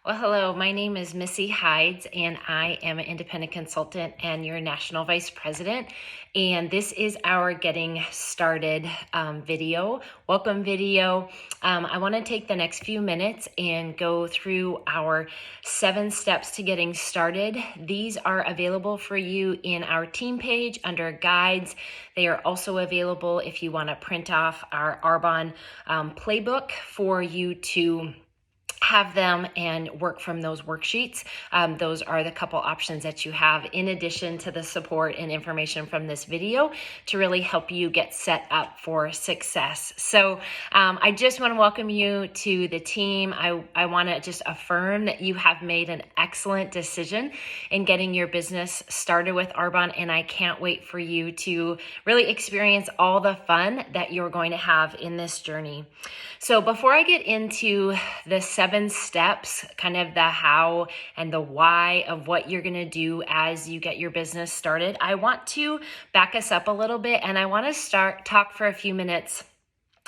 Well, hello, my name is Missy Hides, and I am an independent consultant and your national vice president. And this is our getting started video, welcome video. I want to take the next few minutes and go through our 7 steps to getting started. These are available for you in our team page under guides. They are also available if you want to print off our Arbonne playbook for you to have them and work from those worksheets. Those are the couple options that you have in addition to the support and information from this video to really help you get set up for success. So I just want to welcome you to the team. I want to just affirm that you have made an excellent decision in getting your business started with Arbonne, and I can't wait for you to really experience all the fun that you're going to have in this journey. So before I get into the 7 steps, kind of the how and the why of what you're going to do as you get your business started, I want to back us up a little bit, and I want to talk for a few minutes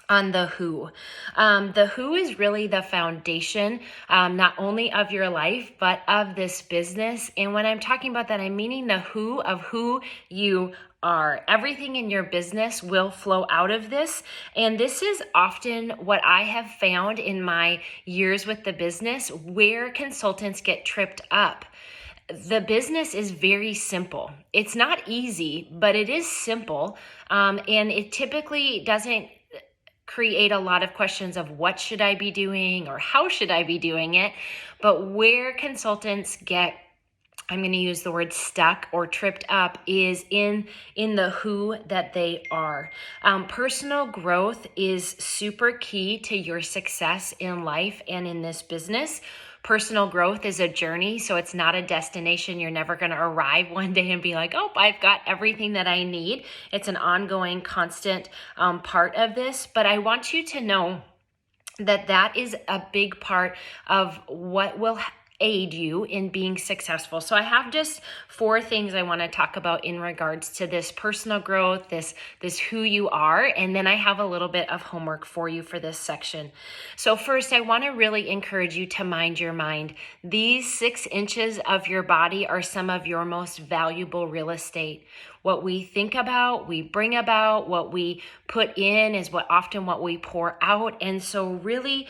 on the who. The who is really the foundation, not only of your life, but of this business. And when I'm talking about that, I'm meaning the who of who you are. Everything in your business will flow out of this. And this is often what I have found in my years with the business where consultants get tripped up. The business is very simple. It's not easy, but it is simple. And it typically doesn't create a lot of questions of what should I be doing or how should I be doing it. But where consultants get, I'm going to use the word stuck or tripped up, is in the who that they are. Personal growth is super key to your success in life and in this business. Personal growth is a journey, so it's not a destination. You're never going to arrive one day and be like, oh, I've got everything that I need. It's an ongoing, constant part of this. But I want you to know that that is a big part of what will aid you in being successful. So I have just 4 things I want to talk about in regards to this personal growth, this who you are, and then I have a little bit of homework for you for this section. So first, I want to really encourage you to mind your mind. These 6 inches of your body are some of your most valuable real estate. What we think about, we bring about. What we put in is what we pour out. And so really,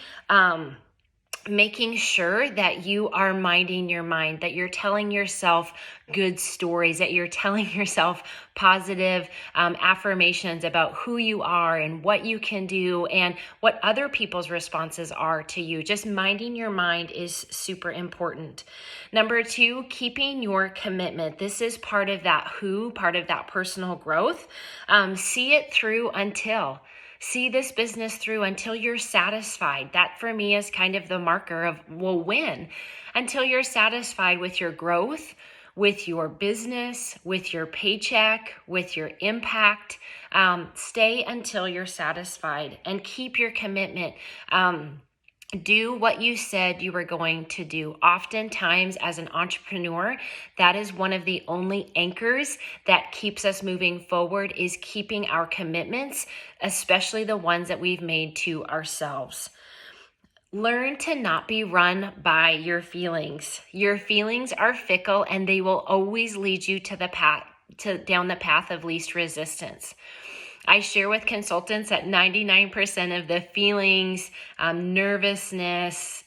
making sure that you are minding your mind, that you're telling yourself good stories, that you're telling yourself positive affirmations about who you are and what you can do and what other people's responses are to you. Just minding your mind is super important. Number 2, keeping your commitment. This is part of that who, part of that personal growth. See it through until. See this business through until you're satisfied. That for me is kind of the marker of, well, when? Until you're satisfied with your growth, with your business, with your paycheck, with your impact. Stay until you're satisfied and keep your commitment. Do what you said you were going to do. Oftentimes, as an entrepreneur, that is one of the only anchors that keeps us moving forward, is keeping our commitments, especially the ones that we've made to ourselves. Learn to not be run by your feelings. Your feelings are fickle, and they will always lead you to down the path of least resistance. I share with consultants that 99% of the feelings, nervousness,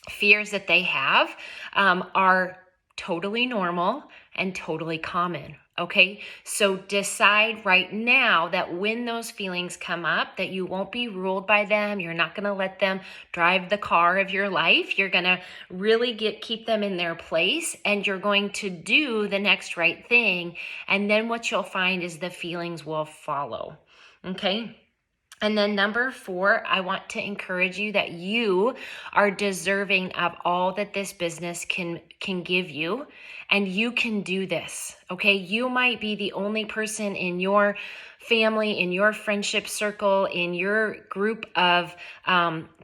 fears that they have are totally normal and totally common. Okay, so decide right now that when those feelings come up, that you won't be ruled by them. You're not going to let them drive the car of your life. You're going to really keep them in their place, and you're going to do the next right thing. And then what you'll find is the feelings will follow. Okay. And then number 4, I want to encourage you that you are deserving of all that this business can give you, and you can do this, okay? You might be the only person in your family, in your friendship circle, in your group of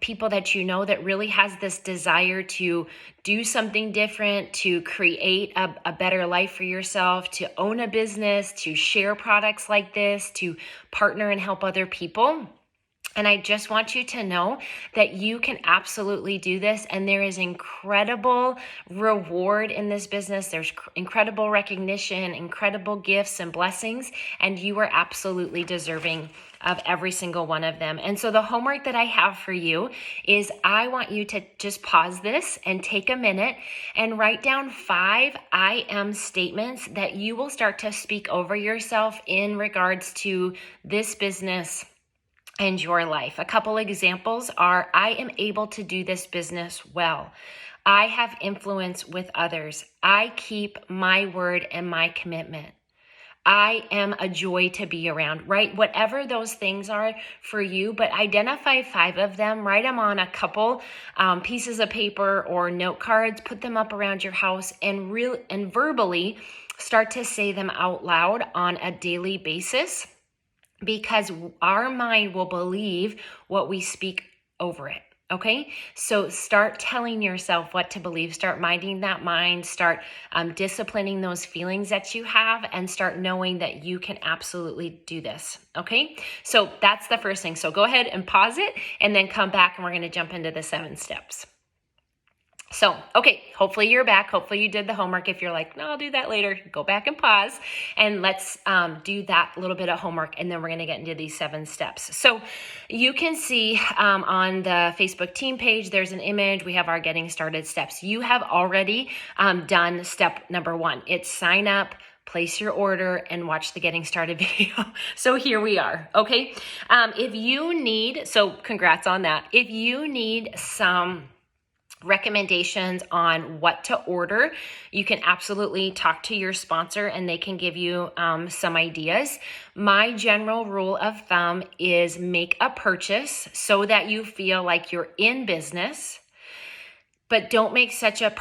people that you know that really has this desire to do something different, to create a better life for yourself, to own a business, to share products like this, to partner and help other people. And I just want you to know that you can absolutely do this. And there is incredible reward in this business. There's incredible recognition, incredible gifts and blessings, and you are absolutely deserving of every single one of them. And so the homework that I have for you is I want you to just pause this and take a minute and write down 5 I am statements that you will start to speak over yourself in regards to this business and your life. A couple examples are, I am able to do this business well. I have influence with others. I keep my word and my commitment. I am a joy to be around, right? Whatever those things are for you, but identify 5 of them, write them on a couple pieces of paper or note cards, put them up around your house, and verbally start to say them out loud on a daily basis, because our mind will believe what we speak over it. Okay, so start telling yourself what to believe, start minding that mind, start disciplining those feelings that you have, and start knowing that you can absolutely do this. Okay, so that's the first thing. So go ahead and pause it and then come back and we're going to jump into the 7 steps. So, okay, hopefully you're back. Hopefully you did the homework. If you're like, no, I'll do that later, go back and pause and let's do that little bit of homework, and then we're going to get into these 7 steps. So you can see on the Facebook team page, there's an image. We have our getting started steps. You have already done step number 1. It's sign up, place your order, and watch the getting started video. So here we are. Okay. If you need, so congrats on that. If you need some recommendations on what to order, you can absolutely talk to your sponsor and they can give you some ideas. My general rule of thumb is make a purchase so that you feel like you're in business, but don't make such a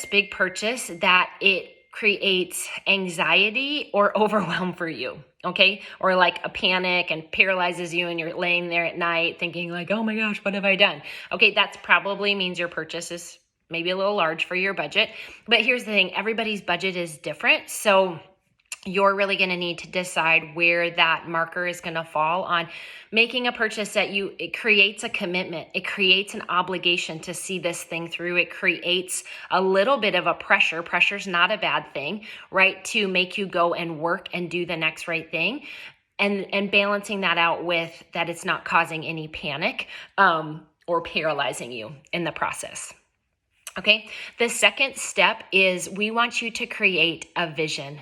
big purchase, that it creates anxiety or overwhelm for you. Okay. Or like a panic and paralyzes you, and you're laying there at night thinking like, oh my gosh, what have I done? Okay. That's probably means your purchase is maybe a little large for your budget. But here's the thing, everybody's budget is different. So you're really going to need to decide where that marker is going to fall on making a purchase that it creates a commitment. It creates an obligation to see this thing through. It creates a little bit of a pressure. Pressure's not a bad thing, right? To make you go and work and do the next right thing. And balancing that out with that it's not causing any panic or paralyzing you in the process. Okay. The second step is we want you to create a vision.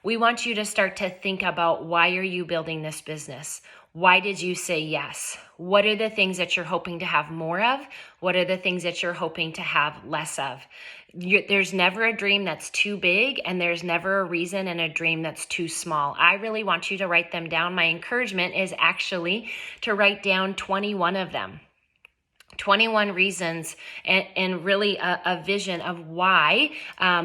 We want you to start to think about, why are you building this business? Why did you say yes? What are the things that you're hoping to have more of? What are the things that you're hoping to have less of? There's never a dream that's too big, and there's never a reason in a dream that's too small. I really want you to write them down. My encouragement is actually to write down 21 of them. 21 reasons and really a vision of why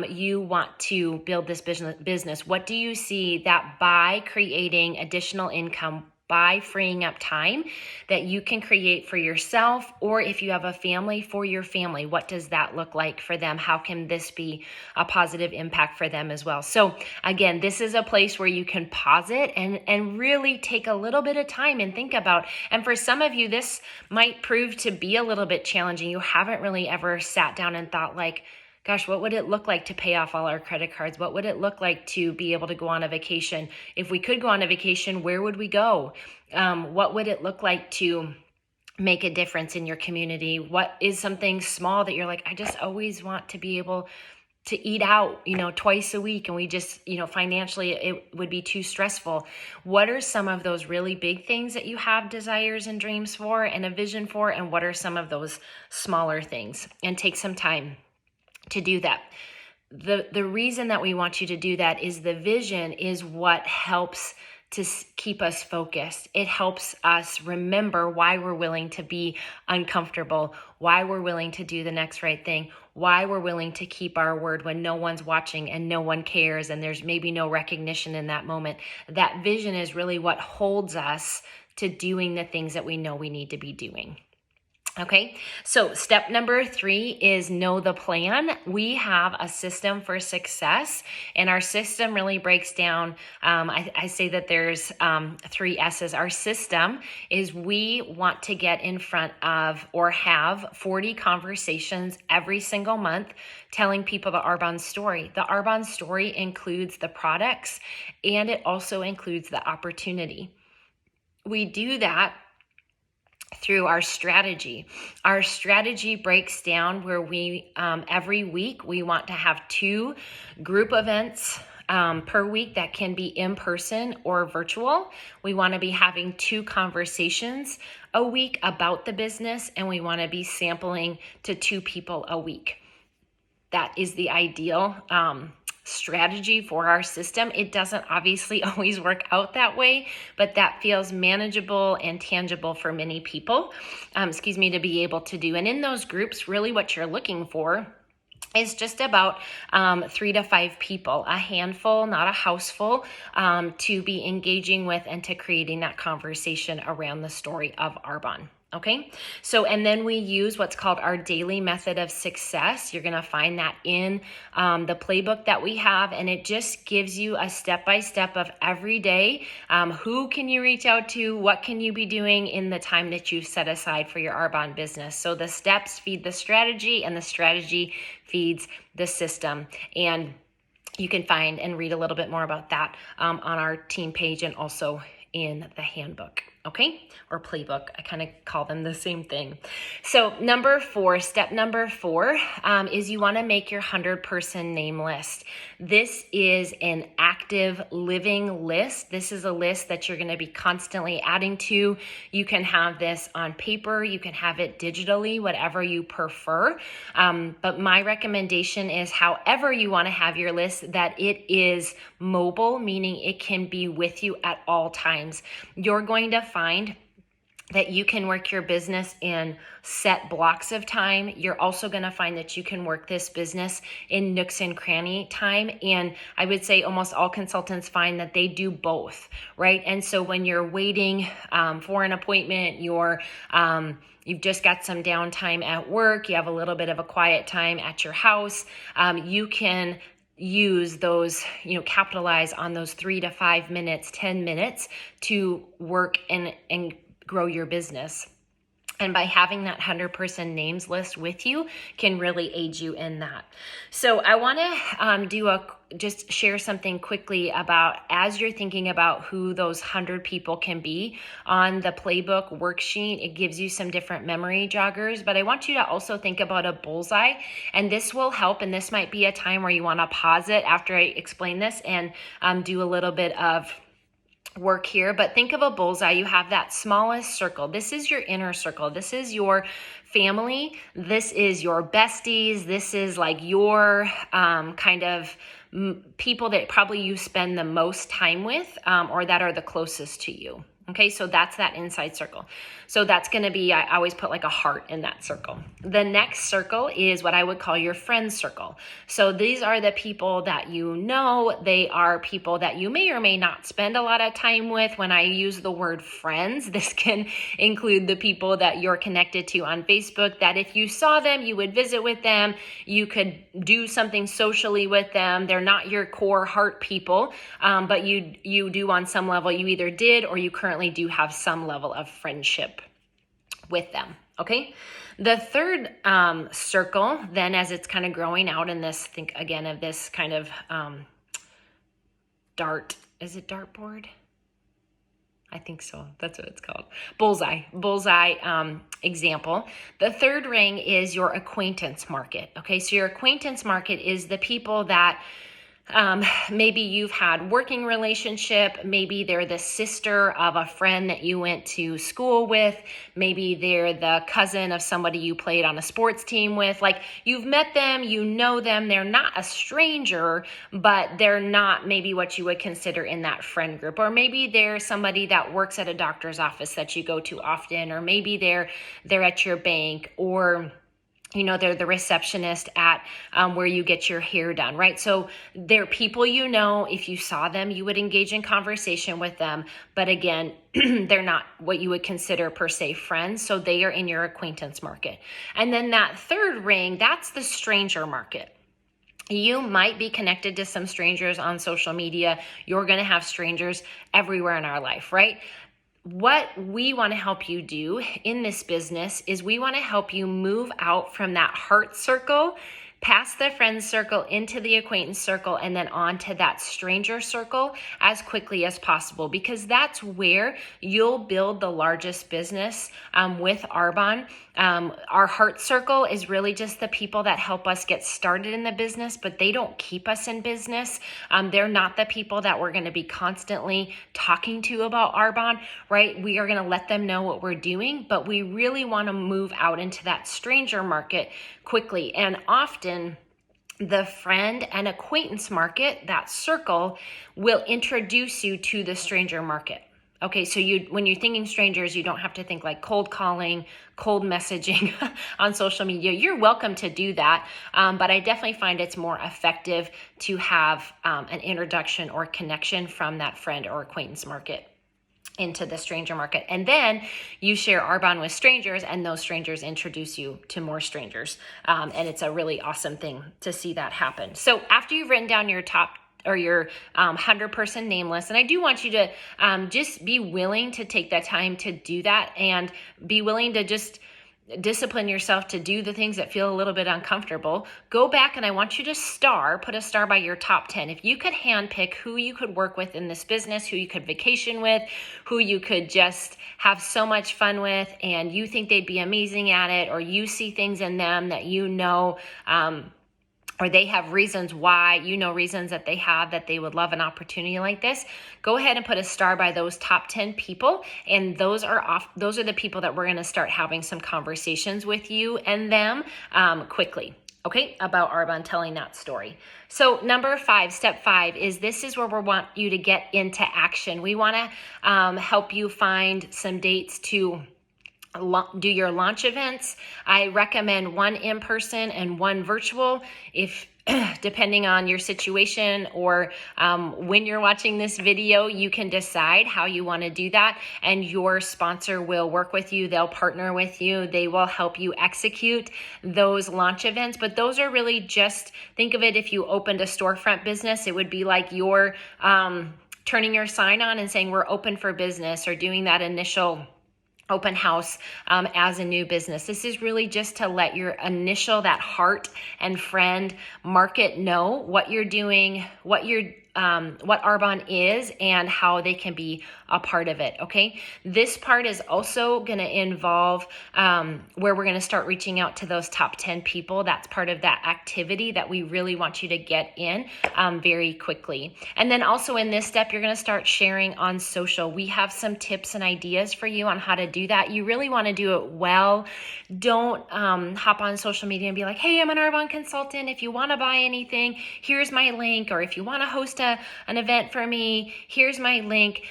you want to build this business. What do you see that by creating additional income, by freeing up time that you can create for yourself, or if you have a family, for your family, what does that look like for them? How can this be a positive impact for them as well? So again, this is a place where you can pause it and really take a little bit of time and think about. And for some of you, this might prove to be a little bit challenging. You haven't really ever sat down and thought like, gosh, what would it look like to pay off all our credit cards? What would it look like to be able to go on a vacation? If we could go on a vacation, where would we go? What would it look like to make a difference in your community? What is something small that you're like, I just always want to be able to eat out, twice a week, and we just, financially it would be too stressful. What are some of those really big things that you have desires and dreams for and a vision for? And what are some of those smaller things? And take some time to do that. The reason that we want you to do that is the vision is what helps to keep us focused. It helps us remember why we're willing to be uncomfortable, why we're willing to do the next right thing, why we're willing to keep our word when no one's watching and no one cares and there's maybe no recognition in that moment. That vision is really what holds us to doing the things that we know we need to be doing. Okay, so step number 3 is know the plan. We have a system for success, and our system really breaks down. I say that there's 3 S's. Our system is we want to get in front of or have 40 conversations every single month telling people the Arbonne story. The Arbonne story includes the products, and it also includes the opportunity. We do that through our strategy. Our strategy breaks down where we, every week, we want to have 2 group events per week that can be in person or virtual. We want to be having 2 conversations a week about the business, and we want to be sampling to 2 people a week. That is the ideal strategy for our system. It doesn't obviously always work out that way, but that feels manageable and tangible for many people, to be able to do. And in those groups, really what you're looking for is just about 3 to 5 people, a handful, not a houseful, to be engaging with and to creating that conversation around the story of Arbonne. Okay, so and then we use what's called our daily method of success. You're going to find that in the playbook that we have, and it just gives you a step-by-step of every day. Who can you reach out to? What can you be doing in the time that you've set aside for your Arbonne business? So the steps feed the strategy, and the strategy feeds the system. And you can find and read a little bit more about that on our team page and also in the handbook. Okay, or playbook. I kind of call them the same thing. So step number four is you want to make your 100-person name list. This is an active living list. This is a list that you're going to be constantly adding to. You can have this on paper. You can have it digitally, whatever you prefer. But my recommendation is however you want to have your list, that it is mobile, meaning it can be with you at all times. You're going to find that you can work your business in set blocks of time. You're also going to find that you can work this business in nooks and cranny time. And I would say almost all consultants find that they do both, right? And so when you're waiting for an appointment, you've just got some downtime at work, you have a little bit of a quiet time at your house, you can use those, capitalize on those 3 to 5 minutes, 10 minutes to work and grow your business. And by having that 100-person names list with you can really aid you in that. So I want to just share something quickly about, as you're thinking about who those 100 people can be, on the playbook worksheet, it gives you some different memory joggers, but I want you to also think about a bullseye, and this will help. And this might be a time where you want to pause it after I explain this and do a little bit of work here, but think of a bullseye. You have that smallest circle. This is your inner circle. This is your family. This is your besties. This is like your kind of people that probably you spend the most time with or that are the closest to you. Okay, so that's that inside circle. So that's going to be, I always put like a heart in that circle. The next circle is what I would call your friend circle. So these are the people that you know. They are people that you may or may not spend a lot of time with. When I use the word friends, this can include the people that you're connected to on Facebook, that if you saw them, you would visit with them. You could do something socially with them. They're not your core heart people, but you do on some level. You either did or you currently do have some level of friendship with them. Okay. The third circle, then, as it's kind of growing out in this, think again of this kind of dartboard? I think so. That's what it's called. Bullseye example. The third ring is your acquaintance market. Okay. So your acquaintance market is the people that maybe you've had working relationship. Maybe they're the sister of a friend that you went to school with. Maybe they're the cousin of somebody you played on a sports team with. Like, you've met them, you know them. They're not a stranger, but they're not maybe what you would consider in that friend group. Or maybe they're somebody that works at a doctor's office that you go to often, or maybe they're at your bank, or they're the receptionist at where you get your hair done, right? So they're people, if you saw them, you would engage in conversation with them. But again, they're not what you would consider per se friends. So they are in your acquaintance market. And then that third ring, that's the stranger market. You might be connected to some strangers on social media. You're going to have strangers everywhere in our life, right? What we want to help you do in this business is we want to help you move out from that heart circle, past the friend circle, into the acquaintance circle, and then on to that stranger circle as quickly as possible, because that's where you'll build the largest business with Arbonne. Our heart circle is really just the people that help us get started in the business, but they don't keep us in business. They're not the people that we're going to be constantly talking to about Arbonne, right? We are going to let them know what we're doing, but we really want to move out into that stranger market quickly. And often the friend and acquaintance market, that circle, will introduce you to the stranger market. Okay, so when you're thinking strangers, you don't have to think like cold calling, cold messaging on social media. You're welcome to do that, but I definitely find it's more effective to have an introduction or connection from that friend or acquaintance market into the stranger market. And then you share Arbonne with strangers, and those strangers introduce you to more strangers. And it's a really awesome thing to see that happen. So after you've written down your top or your 100-person name list, and I do want you to just be willing to take that time to do that, and be willing to just discipline yourself to do the things that feel a little bit uncomfortable. Go back and I want you to put a star by your top 10. If you could handpick who you could work with in this business, who you could vacation with, who you could just have so much fun with, and you think they'd be amazing at it, or you see things in them that or they have reasons why, reasons that they have that they would love an opportunity like this, go ahead and put a star by those top 10 people. And those are the people that we're going to start having some conversations with you and them quickly. Okay, about Arbonne, telling that story. So number 5, step 5 this is where we want you to get into action. We want to help you find some dates to do your launch events. I recommend 1 in person and 1 virtual, if depending on your situation or when you're watching this video, you can decide how you want to do that, and your sponsor will work with you. They'll partner with you. They will help you execute those launch events. But those are really just, think of it, if you opened a storefront business, it would be like you're turning your sign on and saying we're open for business, or doing that initial open house as a new business. This is really just to let your that heart and friend market know what you're doing, what Arbonne is, and how they can be a part of it. Okay. This part is also going to involve where we're going to start reaching out to those top 10 people. That's part of that activity that we really want you to get in very quickly. And then also in this step, you're going to start sharing on social. We have some tips and ideas for you on how to do that. You really want to do it well. Don't hop on social media and be like, hey, I'm an Arbonne consultant. If you want to buy anything, here's my link. Or if you want to host an event for me, here's my link.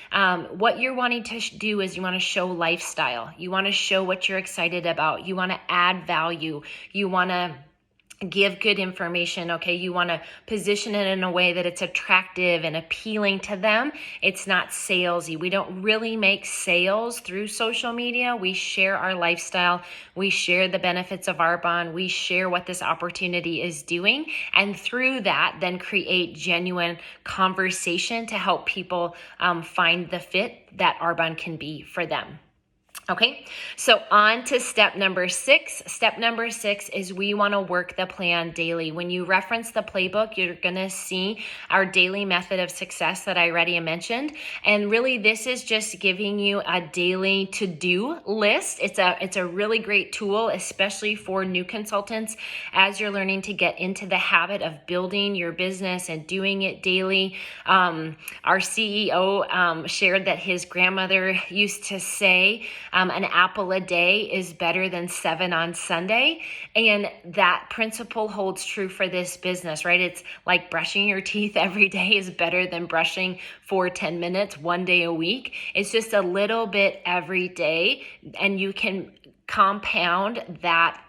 What you're wanting to do is you want to show lifestyle. You want to show what you're excited about. You want to add value. You want to give good information. Okay. You want to position it in a way that it's attractive and appealing to them. It's not salesy. We don't really make sales through social media. We share our lifestyle. We share the benefits of Arbonne. We share what this opportunity is doing. And through that, then create genuine conversation to help people find the fit that Arbonne can be for them. Okay, so on to step number 6. Step number 6 is we want to work the plan daily. When you reference the playbook, you're going to see our daily method of success that I already mentioned. And really, this is just giving you a daily to-do list. It's a really great tool, especially for new consultants, as you're learning to get into the habit of building your business and doing it daily. Our CEO shared that his grandmother used to say, an apple a day is better than 7 on Sunday. And that principle holds true for this business, right? It's like brushing your teeth every day is better than brushing for 10 minutes, 1 day a week. It's just a little bit every day, and you can compound that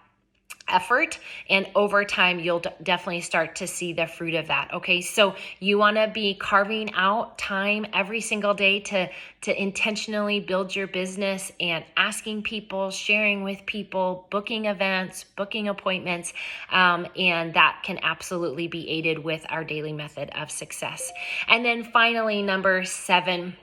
effort, and over time you'll definitely start to see the fruit of that. Okay, so you want to be carving out time every single day to intentionally build your business and asking people, sharing with people, booking events, booking appointments, and that can absolutely be aided with our daily method of success. And then finally, number 7,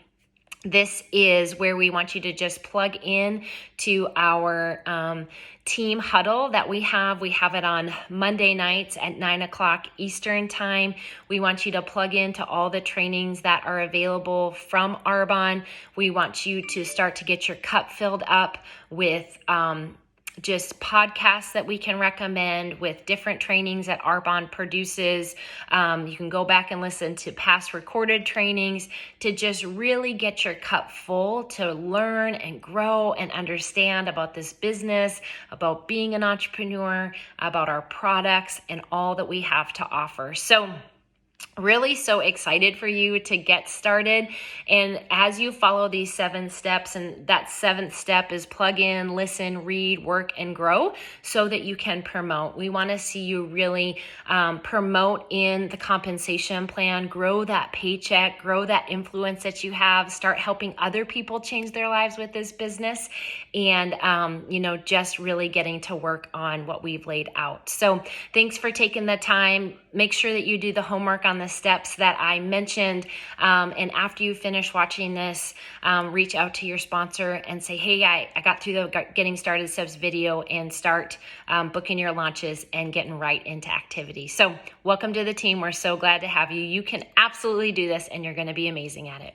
this is where we want you to just plug in to our team huddle that we have. We have it on Monday nights at 9 o'clock Eastern time. We want you to plug into all the trainings that are available from Arbonne. We want you to start to get your cup filled up with just podcasts that we can recommend, with different trainings that Arbonne produces. You can go back and listen to past recorded trainings to just really get your cup full, to learn and grow and understand about this business, about being an entrepreneur, about our products and all that we have to offer. So really so excited for you to get started. And as you follow these 7 steps, and that 7th step is plug in, listen, read, work, and grow, so that you can promote. We want to see you really promote in the compensation plan, grow that paycheck, grow that influence that you have, start helping other people change their lives with this business, and just really getting to work on what we've laid out. So thanks for taking the time. Make sure that you do the homework on the steps that I mentioned. And after you finish watching this, reach out to your sponsor and say, hey, I got through the Getting Started Steps video, and start booking your launches and getting right into activity. So welcome to the team. We're so glad to have you. You can absolutely do this, and you're going to be amazing at it.